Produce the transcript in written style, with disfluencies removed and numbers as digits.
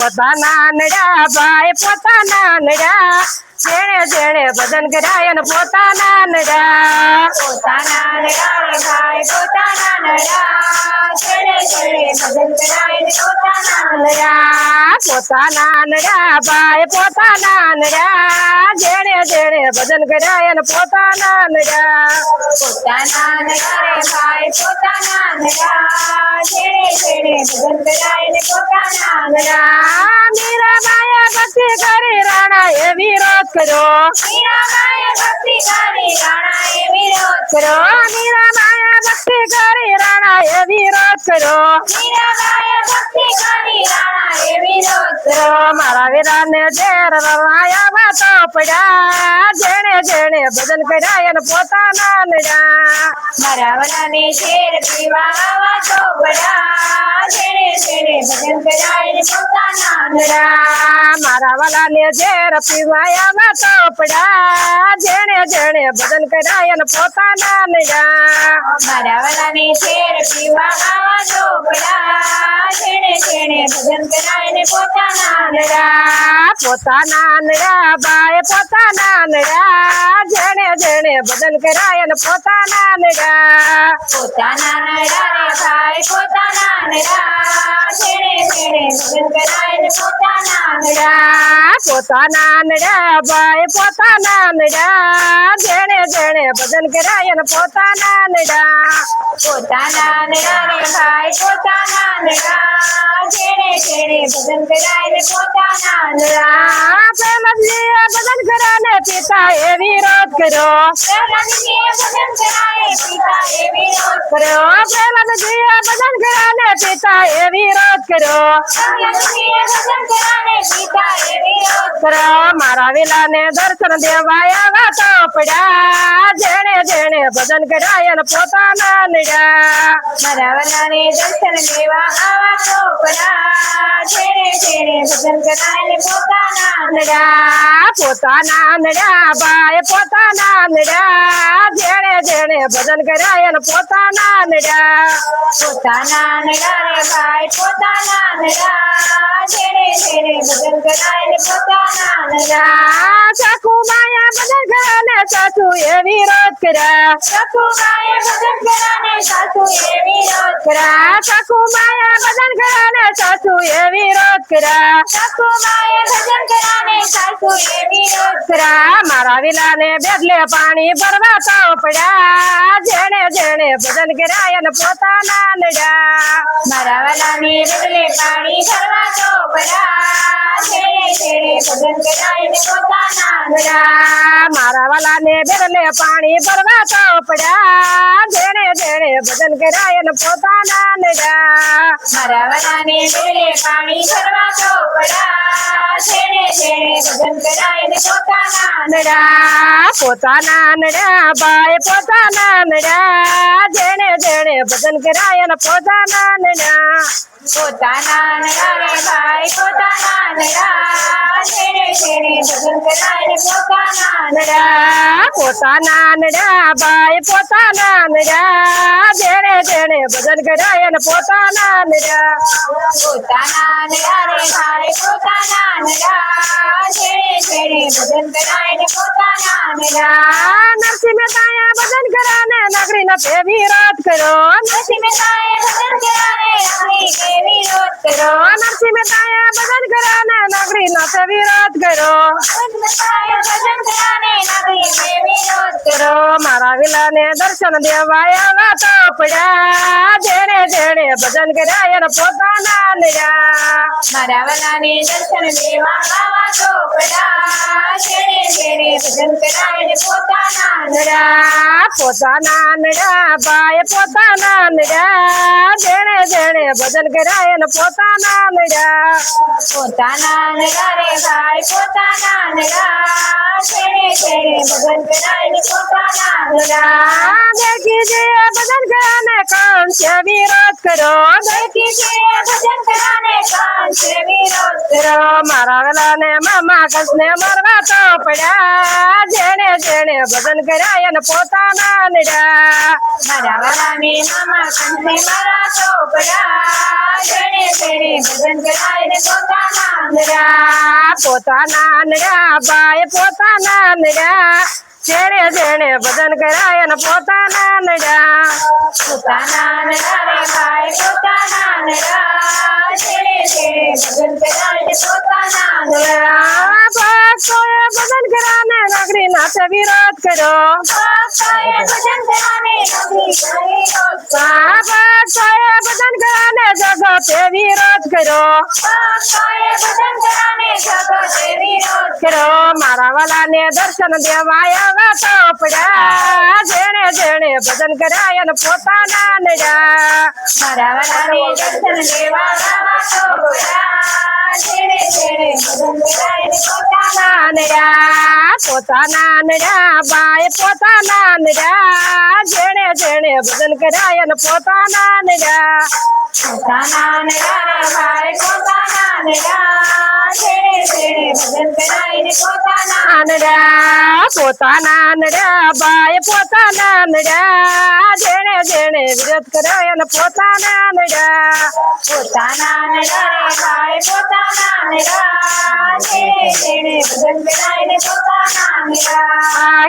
પોતાના નડ્યા ભાઈ પોતાના નડ્યા જેણે જેણે ભજન કરાય ને પોતાના નડ્યા પોતાના નડા રે ભાઈ પોતાના નડા જેણે જેણે ભજન કરાય ને પોતાના નડા પોતાના નડ્યા ભાઈ પોતાના નડ્યા જેણે જેણે ભજન કરાય ને પોતાના નડ્યા પોતાના નડા રે ભાઈ પોતાના નડા જેણે જેણે ભજન કરાય ને પોતાના નડા મીરાબાઈએ ભક્તિ કરી રાણા એ વિરોધ કર્યો મીરાબાઈએ ભક્તિ કરી રાણા એ વિરોધ કરો મીરાબાઈએ ભક્તિ કરી રાણા એ વિરોધ કર્યો મીરાબાઈએ ભક્તિ કરી રાણા એ વિરોધ કરો મારા વીરાને ઝેર રવાયા વાતો પડ્યા જેણે જેણે ભજન કર્યા ને પોતાના નડ્યા મારા વલાને ઝેર પીવા આવા તો બડા જેણે જેણે ભજન કરાય ને પોતાના નડા મારા વાલાને ઝેર પીવાયા વાતો પડ્યા જેણે જેણે ભજન કર્યા ને પોતાના નડ્યા મારા વલાને ઝેર પીવા આવા તો બડા જેણે જેણે ભજન કરાય ને પોતાના નડા પોતાના નડ્યા બાય પોતાના નડ્યા જેણે જેણે ભજન કર્યા ને પોતાના નડ્યા પોતાના નડા રે ભાઈ પોતાના નડા જેણે જેણે ભજન કરાય ને પોતાના નડા પોતાના નડ્યા ભાઈ પોતાના નડ્યા જેણે જેણે ભજન કર્યા ને પોતાના નડ્યા પોતાના નડા રે ભાઈ પોતાના નડા જેણે જેણે ભજન કરાય ને પોતાના નડા પ્રેમજીએ ભજન કર્યા ને પિતા એ વિરોધ કર્યો પ્રહલાદજીએ ભજન કરાય પિતા એ વિરોધ કર્યો પ્રેમજીએ ભજન કર્યા ને પિતા એ વિરોધ કર્યો પ્રહલાદજીએ ભજન કરાય પિતા એ વિરોધ કર્યો મારા વિલાને દર્શન દેવાયા વાતો પડ્યા જેણે જેણે ભજન કર્યા ને પોતાના નડ્યા મારા વલાને દર્શન દેવા આવા તો પડા જેણે જેણે ભજન કરાય ને પોતાના નડ્યા પોતાના નડ્યા ભાઈ પોતાના નડ્યા જેણે જેણે ભજન કર્યા ને પોતાના નડ્યા પોતાના નડા રે ભાઈ પોતાના નડા જેણે જેણે ભજન કરાય ને પોતાના નડા સાસુ માયા ભજન કર્યા ને સાસુ એ વિરોધ કર્યા સખુબાએ ભજન કરા ને સાસુ એ વિરોધ કર્યા સાસુ માયા ભજન કર્યા ને સાસુ એ વિરોધ કર્યા સખુબાએ ભજન કરા ને સાસુ એ વિરોધ કર્યા મારા વિલાને બેડલે પાણી ભરવા તો પડ્યા જેણે જેણે ભજન કર્યા ને પોતાના નડ્યા મારા વાલાને બદલે પાણી ભરવા તો પડા જેણે જેણે ભજન કરાય ને પોતાના નડા મારા વાલાને બેડલે પાણી ભરવા તો પડ્યા જેણે જેણે ભજન કર્યા ને પોતાના નડ્યા મારા વાલાને બદલે પાણી ભરવા તો પડા જેણે જેણે ભજન કરાય ને પોતાના નડ્યા પોતાના નડ્યા ભાઈ પોતાના નડ્યા જેણે જેણે ભજન કર્યા ને પોતાના નડ્યા પોતાના નડા રે ભાઈ પોતાના નડા જેણે જેણે ભજન કરાય ને પોતાના નડા પોતાના નડ્યા ભાઈ પોતાના નડ્યા જેણે જેણે ભજન કર્યા ને પોતાના નડ્યા પોતાના નડા રે ભાઈ પોતાના નડા જેણે જેણે ભજન કરાય ને પોતાના નડા નરસિંહ મહેતાએ ભજન કર્યા ને નગરી નો તે વિરોધ કર્યો નરસિંહ મહેતાએ ભજન કર્યા ને નગરી કે વિરોધ કર્યો નરસિંહ મહેતાએ ભજન કર્યા ને નગરી નો તે વિરોધ કર્યો નરસિંહ મહેતાએ ભજન કર્યા ને નગરી કે વિરોધ કર્યો મારા વિલાને દર્શન દેવાયા વાતો પડ્યા જેણે જેણે ભજન કર્યા ને પોતાના નડ્યા મારા વલાને દર્શન દેવા આવા તો પડા જેણે જેણે ભજન કરાય ને પોતાના નડા પોતાના નડ્યા ભાઈ પોતાના નડ્યા જેણે જેણે ભજન કર્યા ને પોતાના નડ્યા પોતાના નડા રે ભાઈ પોતાના નડા જેણે જેણે ભજન કરાય ને પોતાના નડા દેખીજીએ ભજન કર્યા ને કંસ વિરોધ કર્યો દેખીજીએ ભજન કરા ને કંસ વિરોધ કર્યો મારા વેલા ને મામા કસને મરવા તો પડ્યા જેણે જેણે ભજન કર્યા એને પોતાના નડ્યા મારા વાલાને મામા કંઠે મારા ચોપડા જેણે જેણે ભજન કરાય ને પોતાના નડ્યા પોતાના નડ્યા બાય પોતાના નડ્યા જેણે જેણે ભજન કર્યા એને પોતાના નડ્યા પોતાના નડા રે ભાઈ પોતાના નડા જેણે જેણે ભજન કરાય ને પોતાના નડા ભક્તોએ ભજન કર્યા ને નગરી નાથે વિરોધ કર્યો ભક્તોએ ભજન કરાને નગરી કરે ભક્તોએ ભજન કર્યા ને જગતે વિરોધ કર્યો ભક્તોએ ભજન કરાને જગતે વિરોધ કર્યો મારા વાલાને દર્શન દેવાય તો પડ્યા જેણે જેણે ભજન કર્યા એને પોતાના નડ્યા મારા વાલાને દર્શન દેવા રામા ચોપડા જેણે જેણે ભજન કરાય ને પોતાના નડ્યા પોતાના નડ્યા બાય પોતાના નડ્યા જેણે જેણે ભજન કર્યા એને પોતાના નડ્યા પોતાના નડા રે ભાઈ પોતાના નડા જેણે જેણે ભજન કરાય ને પોતાના નડ્યા પોતાના નડ્યા બાય પોતાના નડ્યા જેણે જેણે વિરોધ કર્યો એને પોતાના નડ્યા પોતાના નડા રે ભાઈ પોતાના નડા જેણે જેણે ભજન કરાય ને પોતાના નડા